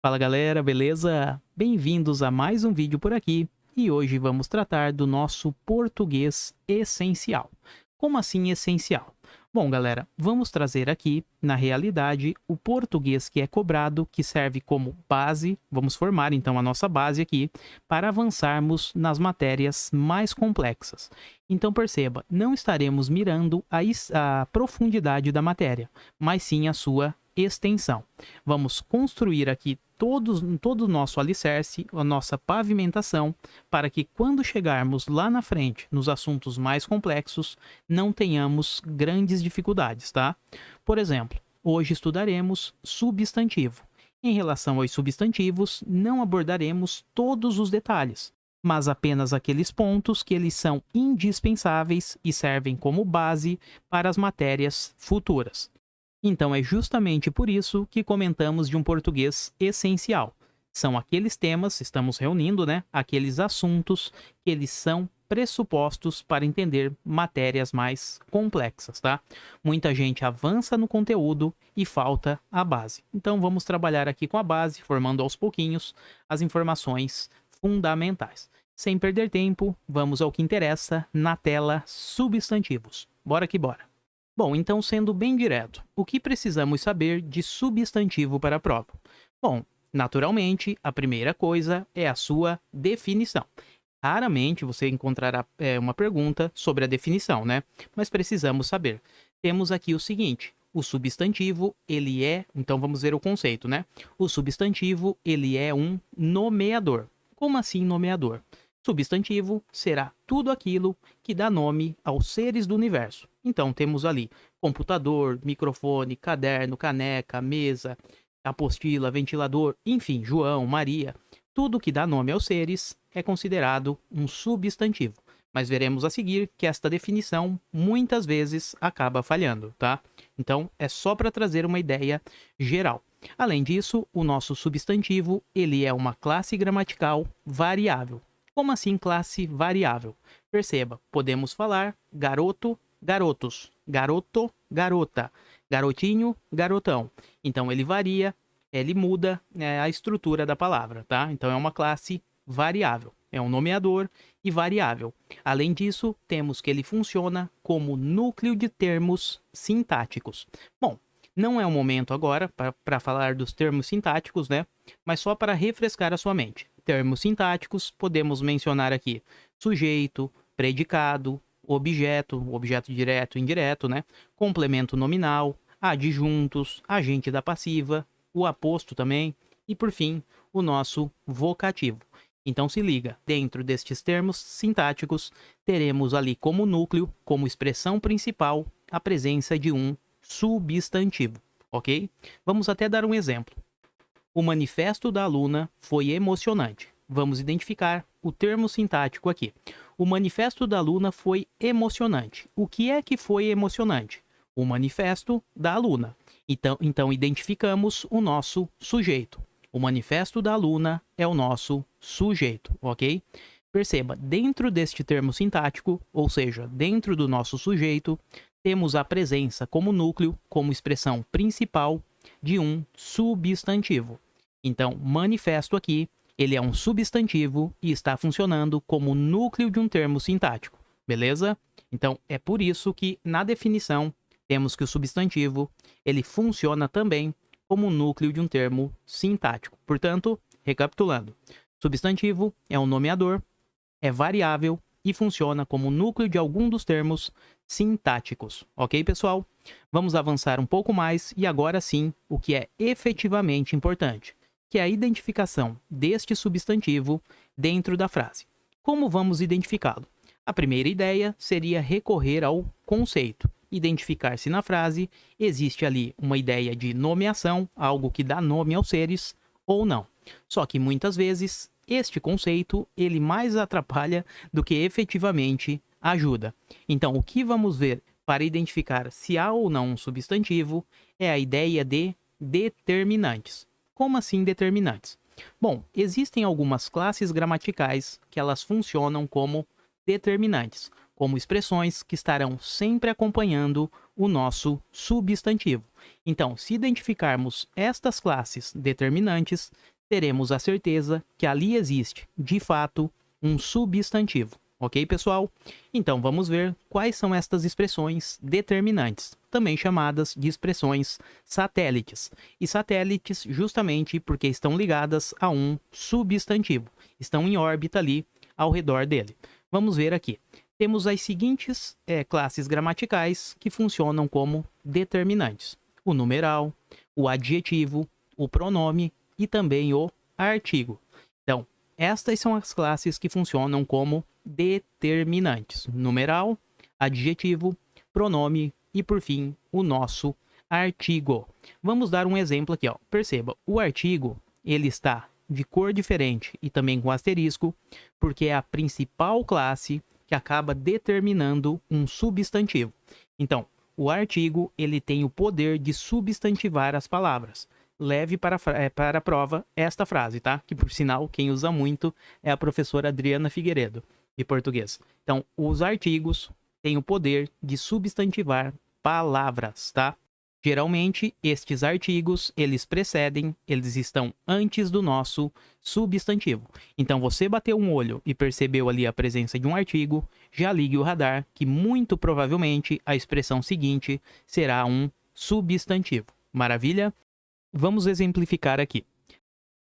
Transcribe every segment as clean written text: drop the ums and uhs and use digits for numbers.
Fala galera, beleza? Bem-vindos a mais um vídeo por aqui e hoje vamos tratar do nosso português essencial. Como assim essencial? Bom, galera, vamos trazer aqui, na realidade, o português que é cobrado, que serve como base, vamos formar então a nossa base aqui, para avançarmos nas matérias mais complexas. Então perceba, não estaremos mirando a profundidade da matéria, mas sim a sua extensão. Vamos construir aqui todo o nosso alicerce, a nossa pavimentação, para que quando chegarmos lá na frente, nos assuntos mais complexos, não tenhamos grandes dificuldades, tá? Por exemplo, hoje estudaremos substantivo. Em relação aos substantivos, não abordaremos todos os detalhes, mas apenas aqueles pontos que eles são indispensáveis e servem como base para as matérias futuras. Então é justamente por isso que comentamos de um português essencial. São aqueles temas, estamos reunindo, né? Aqueles assuntos que eles são pressupostos para entender matérias mais complexas, tá? Muita gente avança no conteúdo e falta a base. Então vamos trabalhar aqui com a base, formando aos pouquinhos as informações fundamentais. Sem perder tempo, vamos ao que interessa na tela substantivos. Bora que bora! Bom, então sendo bem direto, o que precisamos saber de substantivo para a prova? Bom, naturalmente, a primeira coisa é a sua definição. Raramente você encontrará uma pergunta sobre a definição, né? Mas precisamos saber. Temos aqui o seguinte, o substantivo, ele é... Então vamos ver o conceito, né? O substantivo, ele é um nomeador. Como assim nomeador? Substantivo será tudo aquilo que dá nome aos seres do universo. Então temos ali computador, microfone, caderno, caneca, mesa, apostila, ventilador, enfim, João, Maria. Tudo que dá nome aos seres é considerado um substantivo. Mas veremos a seguir que esta definição muitas vezes acaba falhando, tá? Então é só para trazer uma ideia geral. Além disso, o nosso substantivo, ele é uma classe gramatical variável. Como assim classe variável? Perceba, podemos falar garoto, garotos, garoto, garota, garotinho, garotão. Então ele varia, ele muda a estrutura da palavra, tá? Então é uma classe variável, é um nomeador e variável. Além disso, temos que ele funciona como núcleo de termos sintáticos. Bom, não é o momento agora para falar dos termos sintáticos, né? Mas só para refrescar a sua mente. Termos sintáticos, podemos mencionar aqui sujeito, predicado, objeto direto e indireto, né? Complemento nominal, adjuntos, agente da passiva, o aposto também e, por fim, o nosso vocativo. Então se liga, dentro destes termos sintáticos, teremos ali como núcleo, como expressão principal, a presença de um substantivo, ok? Vamos até dar um exemplo. O manifesto da aluna foi emocionante. Vamos identificar o termo sintático aqui. O manifesto da aluna foi emocionante. O que é que foi emocionante? O manifesto da aluna. Então identificamos o nosso sujeito. O manifesto da aluna é o nosso sujeito, ok? Perceba, dentro deste termo sintático, ou seja, dentro do nosso sujeito, temos a presença como núcleo, como expressão principal de um substantivo. Então, manifesto aqui, ele é um substantivo e está funcionando como núcleo de um termo sintático, beleza? Então, é por isso que, na definição, temos que o substantivo, ele funciona também como núcleo de um termo sintático. Portanto, recapitulando, substantivo é um nomeador, é variável e funciona como núcleo de algum dos termos sintáticos. Ok, pessoal? Vamos avançar um pouco mais e agora sim, o que é efetivamente importante, que é a identificação deste substantivo dentro da frase. Como vamos identificá-lo? A primeira ideia seria recorrer ao conceito, identificar se na frase existe ali uma ideia de nomeação, algo que dá nome aos seres, ou não. Só que muitas vezes este conceito ele mais atrapalha do que efetivamente ajuda. Então, o que vamos ver para identificar se há ou não um substantivo é a ideia de determinantes. Como assim determinantes? Bom, existem algumas classes gramaticais que elas funcionam como determinantes, como expressões que estarão sempre acompanhando o nosso substantivo. Então, se identificarmos estas classes determinantes, teremos a certeza que ali existe, de fato, um substantivo. Ok, pessoal? Então, vamos ver quais são estas expressões determinantes, também chamadas de expressões satélites. E satélites justamente porque estão ligadas a um substantivo, estão em órbita ali ao redor dele. Vamos ver aqui. Temos as seguintes classes gramaticais que funcionam como determinantes: o numeral, o adjetivo, o pronome e também o artigo. Então, estas são as classes que funcionam como determinantes: numeral, adjetivo, pronome e, por fim, o nosso artigo. Vamos dar um exemplo aqui, ó. Perceba, o artigo ele está de cor diferente e também com asterisco, porque é a principal classe que acaba determinando um substantivo. Então, o artigo ele tem o poder de substantivar as palavras. Leve para a prova esta frase, tá? Que, por sinal, quem usa muito é a professora Adriana Figueiredo, de português. Então, os artigos têm o poder de substantivar palavras, tá? Geralmente, estes artigos, eles precedem, eles estão antes do nosso substantivo. Então, você bateu um olho e percebeu ali a presença de um artigo, já ligue o radar, que muito provavelmente a expressão seguinte será um substantivo. Maravilha? Vamos exemplificar aqui.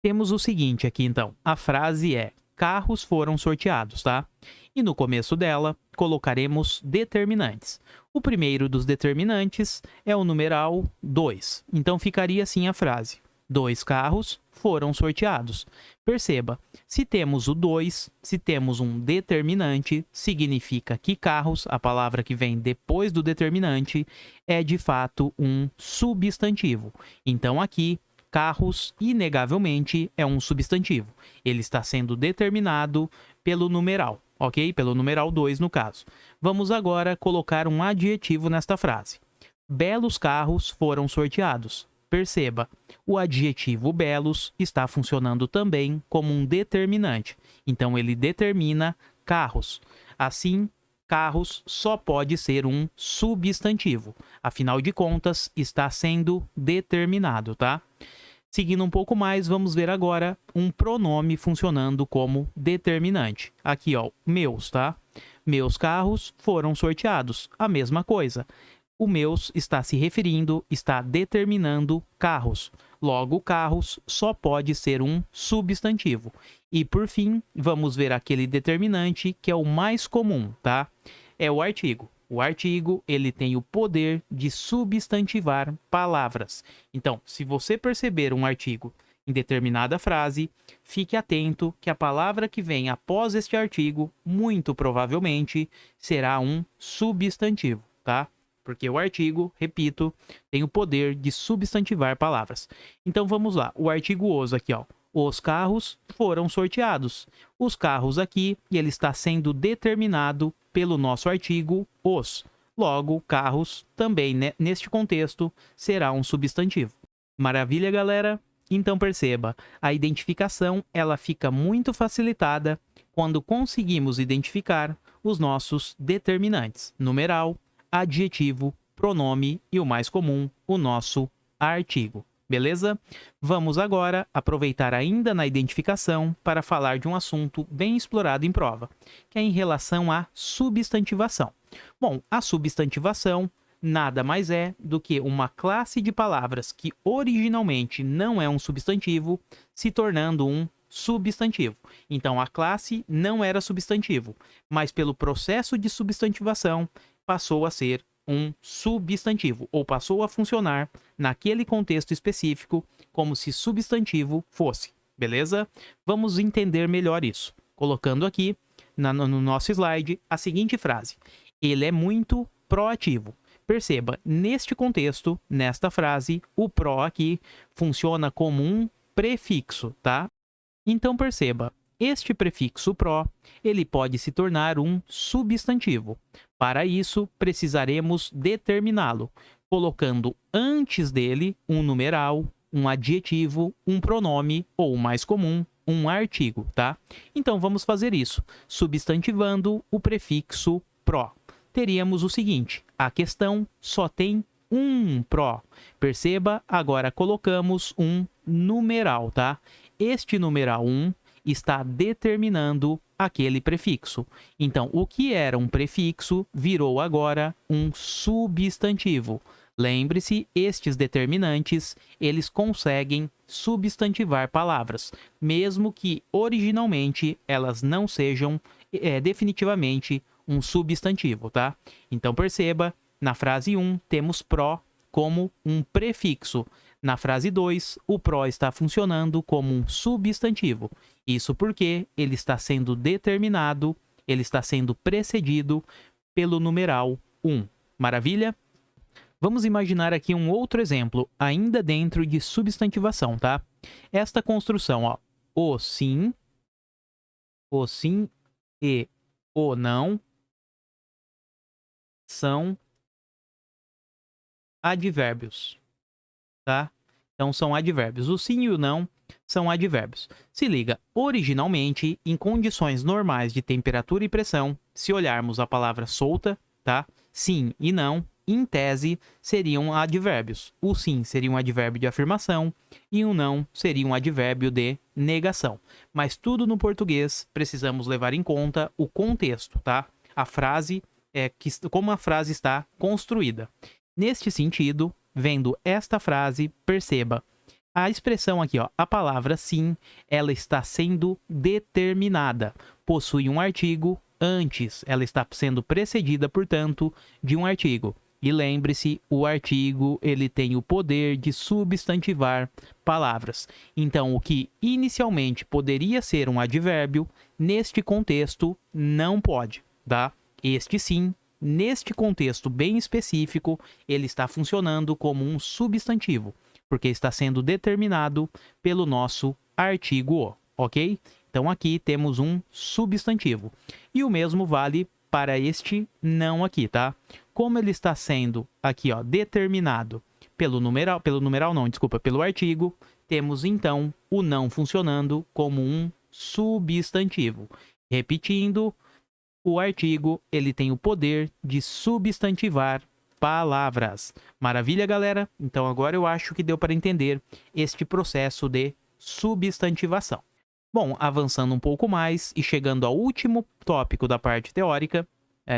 Temos o seguinte aqui, então. A frase é: carros foram sorteados, tá? E no começo dela, colocaremos determinantes. O primeiro dos determinantes é o numeral 2. Então, ficaria assim a frase: 2 carros foram sorteados. Perceba, se temos o 2, se temos um determinante, significa que carros, a palavra que vem depois do determinante, é de fato um substantivo. Então, aqui, carros, inegavelmente, é um substantivo. Ele está sendo determinado pelo numeral, ok? Pelo numeral 2, no caso. Vamos agora colocar um adjetivo nesta frase. Belos carros foram sorteados. Perceba, o adjetivo belos está funcionando também como um determinante. Então, ele determina carros. Assim, carros só pode ser um substantivo. Afinal de contas, está sendo determinado, tá? Seguindo um pouco mais, vamos ver agora um pronome funcionando como determinante. Aqui, ó, meus, tá? Meus carros foram sorteados. A mesma coisa. O meus está se referindo, está determinando carros. Logo, carros só pode ser um substantivo. E, por fim, vamos ver aquele determinante que é o mais comum, tá? É o artigo. O artigo, ele tem o poder de substantivar palavras. Então, se você perceber um artigo em determinada frase, fique atento que a palavra que vem após este artigo, muito provavelmente, será um substantivo, tá? Porque o artigo, repito, tem o poder de substantivar palavras. Então, vamos lá. O artigo os aqui, ó. Os carros foram sorteados. Os carros aqui, ele está sendo determinado pelo nosso artigo os. Logo, carros também, né, neste contexto, será um substantivo. Maravilha, galera? Então, perceba, a identificação ela fica muito facilitada quando conseguimos identificar os nossos determinantes. Numeral, adjetivo, pronome e o mais comum, o nosso artigo. Beleza? Vamos agora aproveitar ainda na identificação para falar de um assunto bem explorado em prova, que é em relação à substantivação. Bom, a substantivação nada mais é do que uma classe de palavras que originalmente não é um substantivo, se tornando um substantivo. Então, a classe não era substantivo, mas pelo processo de substantivação passou a ser um substantivo, ou passou a funcionar naquele contexto específico como se substantivo fosse, beleza? Vamos entender melhor isso, colocando aqui no nosso slide a seguinte frase: ele é muito proativo. Perceba, neste contexto, nesta frase, o pro aqui funciona como um prefixo, tá? Então, perceba, este prefixo pro, ele pode se tornar um substantivo. Para isso, precisaremos determiná-lo, colocando antes dele um numeral, um adjetivo, um pronome ou, o mais comum, um artigo, tá? Então, vamos fazer isso, substantivando o prefixo pro. Teríamos o seguinte: a questão só tem um pro. Perceba, agora colocamos um numeral, tá? este numeral 1 está determinando aquele prefixo. Então, o que era um prefixo virou agora um substantivo. Lembre-se, estes determinantes, eles conseguem substantivar palavras, mesmo que originalmente elas não sejam definitivamente um substantivo, tá? Então, perceba, na frase 1, temos pró como um prefixo. Na frase 2, o pró está funcionando como um substantivo. Isso porque ele está sendo determinado, ele está sendo precedido pelo numeral 1. Maravilha? Vamos imaginar aqui um outro exemplo, ainda dentro de substantivação, tá? Esta construção, ó, o sim e o não são advérbios, tá? Então, são advérbios. O sim e o não são advérbios. Se liga, originalmente, em condições normais de temperatura e pressão, se olharmos a palavra solta, tá? Sim e não, em tese, seriam advérbios. O sim seria um advérbio de afirmação e o não seria um advérbio de negação. Mas tudo no português precisamos levar em conta o contexto, tá? A frase, como a frase está construída. Neste sentido, vendo esta frase, perceba, a expressão aqui, ó, a palavra sim, ela está sendo determinada, possui um artigo antes, ela está sendo precedida, portanto, de um artigo. E lembre-se, o artigo ele tem o poder de substantivar palavras. Então, o que inicialmente poderia ser um advérbio, neste contexto não pode, tá? Este sim, neste contexto bem específico, ele está funcionando como um substantivo, porque está sendo determinado pelo nosso artigo o, ok? Então, aqui temos um substantivo. E o mesmo vale para este não aqui, tá? Como ele está sendo aqui, ó, determinado pelo artigo, temos então o não funcionando como um substantivo. Repetindo, o artigo ele tem o poder de substantivar palavras. Maravilha, galera? Então agora eu acho que deu para entender este processo de substantivação. Bom, avançando um pouco mais e chegando ao último tópico da parte teórica,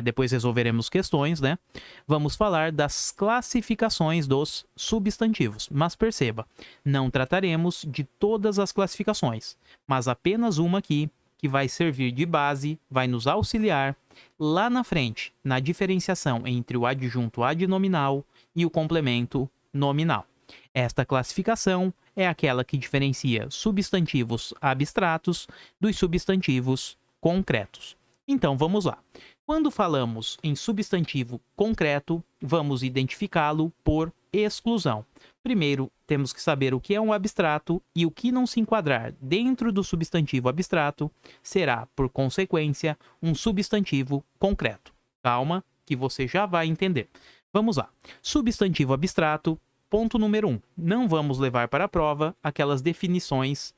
depois resolveremos questões, né? Vamos falar das classificações dos substantivos. Mas perceba, não trataremos de todas as classificações, mas apenas uma aqui, que vai servir de base, vai nos auxiliar lá na frente, na diferenciação entre o adjunto adnominal e o complemento nominal. Esta classificação é aquela que diferencia substantivos abstratos dos substantivos concretos. Então, vamos lá. Quando falamos em substantivo concreto, vamos identificá-lo por exclusão. Primeiro, temos que saber o que é um abstrato e o que não se enquadrar dentro do substantivo abstrato será, por consequência, um substantivo concreto. Calma, que você já vai entender. Vamos lá. Substantivo abstrato, ponto número 1. Não vamos levar para a prova aquelas definições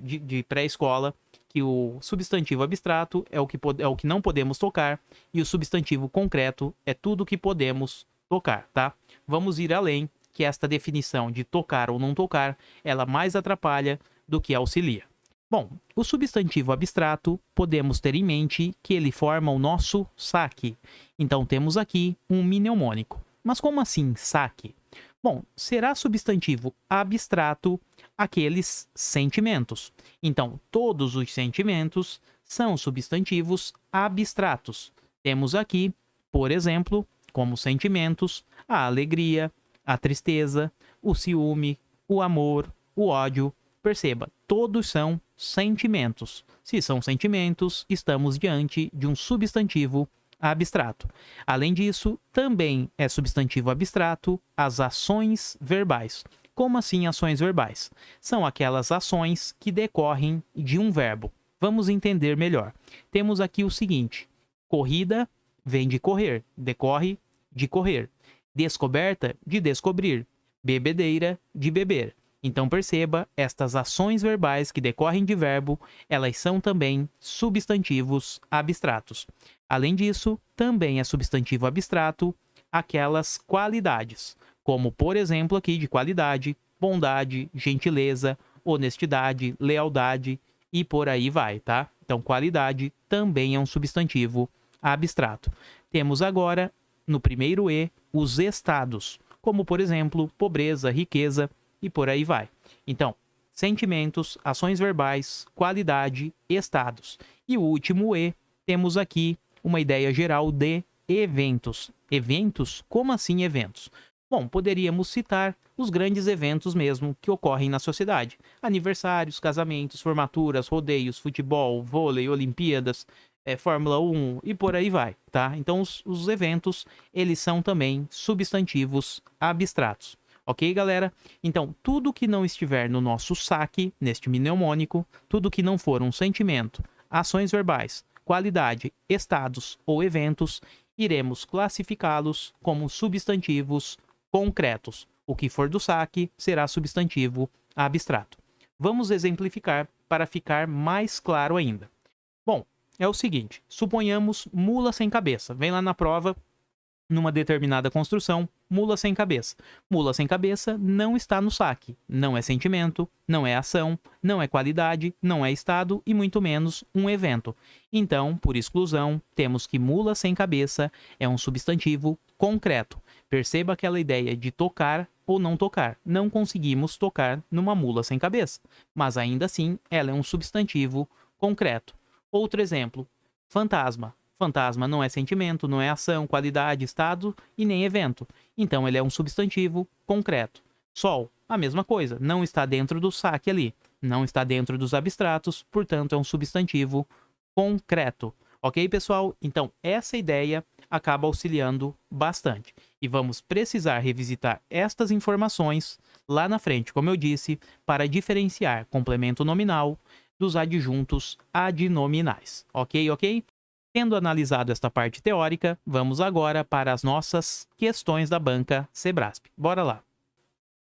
de pré-escola, que o substantivo abstrato é o que não podemos tocar e o substantivo concreto é tudo que podemos tocar, tá? Vamos ir além, que esta definição de tocar ou não tocar, ela mais atrapalha do que auxilia. Bom, o substantivo abstrato, podemos ter em mente que ele forma o nosso saque. Então, temos aqui um mnemônico. Mas como assim saque? Bom, será substantivo abstrato aqueles sentimentos. Então, todos os sentimentos são substantivos abstratos. Temos aqui, por exemplo, como sentimentos, a alegria, a tristeza, o ciúme, o amor, o ódio. Perceba, todos são sentimentos. Se são sentimentos, estamos diante de um substantivo abstrato. Além disso, também é substantivo abstrato as ações verbais. Como assim ações verbais? São aquelas ações que decorrem de um verbo. Vamos entender melhor. Temos aqui o seguinte: corrida vem de correr, decorre de correr. Descoberta, de descobrir. Bebedeira, de beber. Então perceba, estas ações verbais que decorrem de verbo, elas são também substantivos abstratos. Além disso, também é substantivo abstrato aquelas qualidades, como por exemplo aqui de qualidade, bondade, gentileza, honestidade, lealdade e por aí vai, tá? Então, qualidade também é um substantivo abstrato. Temos agora, no primeiro E, os estados, como, por exemplo, pobreza, riqueza e por aí vai. Então, sentimentos, ações verbais, qualidade, estados. E o último E, temos aqui uma ideia geral de eventos. Eventos? Como assim eventos? Bom, poderíamos citar os grandes eventos mesmo que ocorrem na sociedade. Aniversários, casamentos, formaturas, rodeios, futebol, vôlei, Olimpíadas, Fórmula 1 e por aí vai, tá? Então, os eventos, eles são também substantivos abstratos. Ok, galera? Então, tudo que não estiver no nosso saque, neste mnemônico, tudo que não for um sentimento, ações verbais, qualidade, estados ou eventos, iremos classificá-los como substantivos concretos. O que for do saque será substantivo abstrato. Vamos exemplificar para ficar mais claro ainda. Bom, é o seguinte, suponhamos mula sem cabeça. Vem lá na prova, numa determinada construção, mula sem cabeça. Mula sem cabeça não está no saque. Não é sentimento, não é ação, não é qualidade, não é estado e muito menos um evento. Então, por exclusão, temos que mula sem cabeça é um substantivo concreto. Perceba aquela ideia de tocar ou não tocar. Não conseguimos tocar numa mula sem cabeça, mas ainda assim ela é um substantivo concreto. Outro exemplo, fantasma. Fantasma não é sentimento, não é ação, qualidade, estado e nem evento. Então ele é um substantivo concreto. Sol, a mesma coisa, não está dentro do saque ali. Não está dentro dos abstratos, portanto é um substantivo concreto. Ok, pessoal? Então essa ideia acaba auxiliando bastante. E vamos precisar revisitar estas informações lá na frente, como eu disse, para diferenciar complemento nominal dos adjuntos adnominais. Ok? Tendo analisado esta parte teórica, vamos agora para as nossas questões da banca Sebrasp. Bora lá!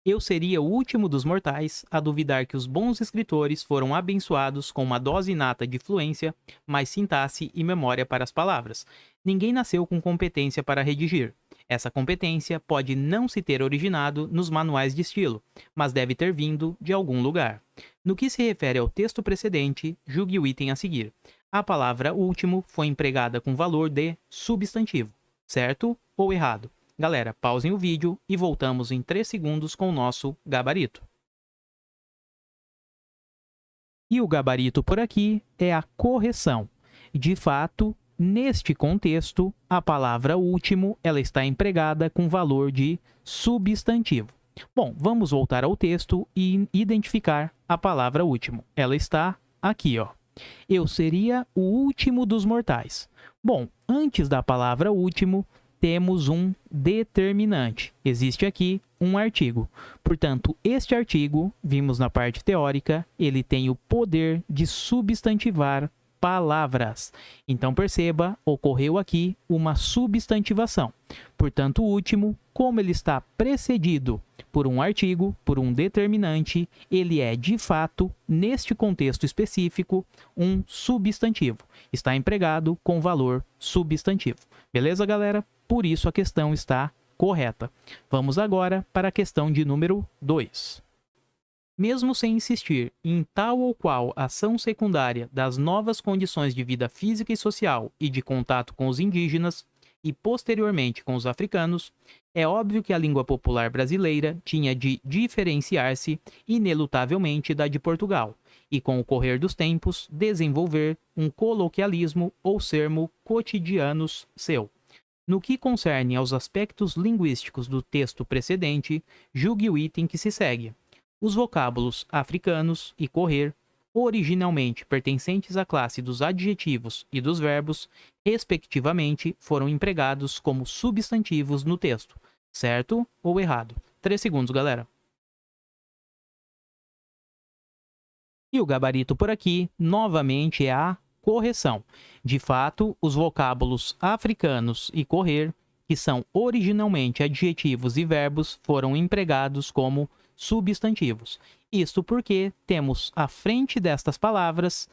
Eu seria o último dos mortais a duvidar que os bons escritores foram abençoados com uma dose inata de fluência, mais sintaxe e memória para as palavras. Ninguém nasceu com competência para redigir. Essa competência pode não se ter originado nos manuais de estilo, mas deve ter vindo de algum lugar. No que se refere ao texto precedente, julgue o item a seguir. A palavra último foi empregada com valor de substantivo, certo ou errado? Galera, pausem o vídeo e voltamos em 3 segundos com o nosso gabarito. E o gabarito por aqui é a correção. De fato, neste contexto, a palavra último ela está empregada com valor de substantivo. Bom, vamos voltar ao texto e identificar a palavra último. Ela está aqui, ó. Eu seria o último dos mortais. Bom, antes da palavra último, temos um determinante. Existe aqui um artigo. Portanto, este artigo, vimos na parte teórica, ele tem o poder de substantivar palavras. Então, perceba, ocorreu aqui uma substantivação. Portanto, o último, como ele está precedido por um artigo, por um determinante, ele é, de fato, neste contexto específico, um substantivo. Está empregado com valor substantivo. Beleza, galera? Por isso a questão está correta. Vamos agora para a questão de número 2. Mesmo sem insistir em tal ou qual ação secundária das novas condições de vida física e social e de contato com os indígenas, e posteriormente com os africanos, é óbvio que a língua popular brasileira tinha de diferenciar-se inelutavelmente da de Portugal, e com o correr dos tempos desenvolver um coloquialismo ou sermo cotidianos seu. No que concerne aos aspectos linguísticos do texto precedente, julgue o item que se segue. Os vocábulos africanos e correr, originalmente pertencentes à classe dos adjetivos e dos verbos, respectivamente, foram empregados como substantivos no texto. Certo ou errado? 3 segundos, galera. E o gabarito por aqui, novamente, é a correção. De fato, os vocábulos africanos e correr, que são originalmente adjetivos e verbos, foram empregados como substantivos. Isto porque temos à frente destas palavras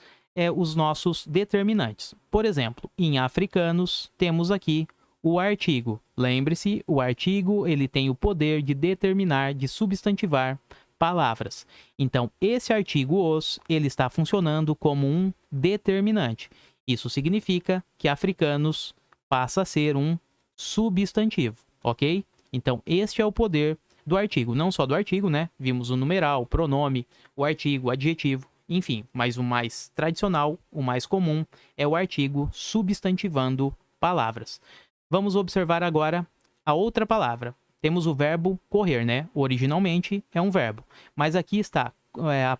os nossos determinantes. Por exemplo, em africanos, temos aqui o artigo. Lembre-se, o artigo ele tem o poder de determinar, de substantivar palavras. Então, esse artigo os, ele está funcionando como um determinante. Isso significa que africanos passa a ser um substantivo, ok? Então, este é o poder do artigo. Não só do artigo, né? Vimos o numeral, o pronome, o artigo, o adjetivo, enfim. Mas o mais tradicional, o mais comum, é o artigo substantivando palavras. Vamos observar agora a outra palavra. Temos o verbo correr, né? Originalmente é um verbo. Mas aqui está,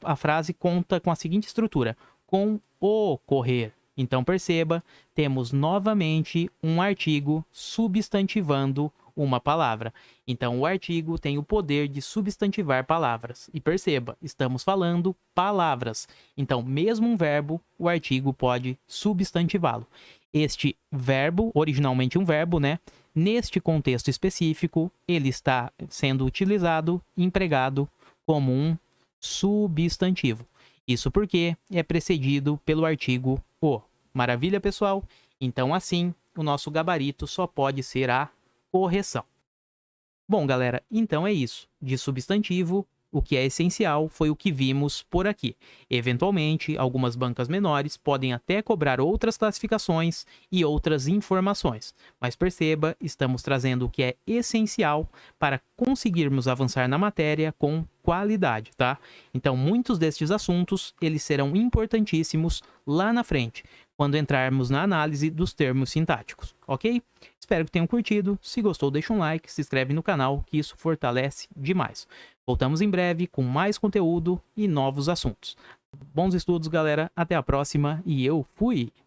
a frase conta com a seguinte estrutura. Com o correr. Então, perceba, temos novamente um artigo substantivando uma palavra. Então, o artigo tem o poder de substantivar palavras. E perceba, estamos falando palavras. Então, mesmo um verbo, o artigo pode substantivá-lo. Este verbo, originalmente um verbo, né? Neste contexto específico, ele está sendo utilizado, empregado como um substantivo. Isso porque é precedido pelo artigo o. Maravilha, pessoal? Então, assim, o nosso gabarito só pode ser a correção. Bom, galera, então é isso. De substantivo, o que é essencial foi o que vimos por aqui. Eventualmente, algumas bancas menores podem até cobrar outras classificações e outras informações. Mas perceba, estamos trazendo o que é essencial para conseguirmos avançar na matéria com qualidade, tá? Então, muitos destes assuntos, eles serão importantíssimos lá na frente, quando entrarmos na análise dos termos sintáticos, ok? Espero que tenham curtido. Se gostou, deixa um like, se inscreve no canal, que isso fortalece demais. Voltamos em breve com mais conteúdo e novos assuntos. Bons estudos, galera. Até a próxima e eu fui!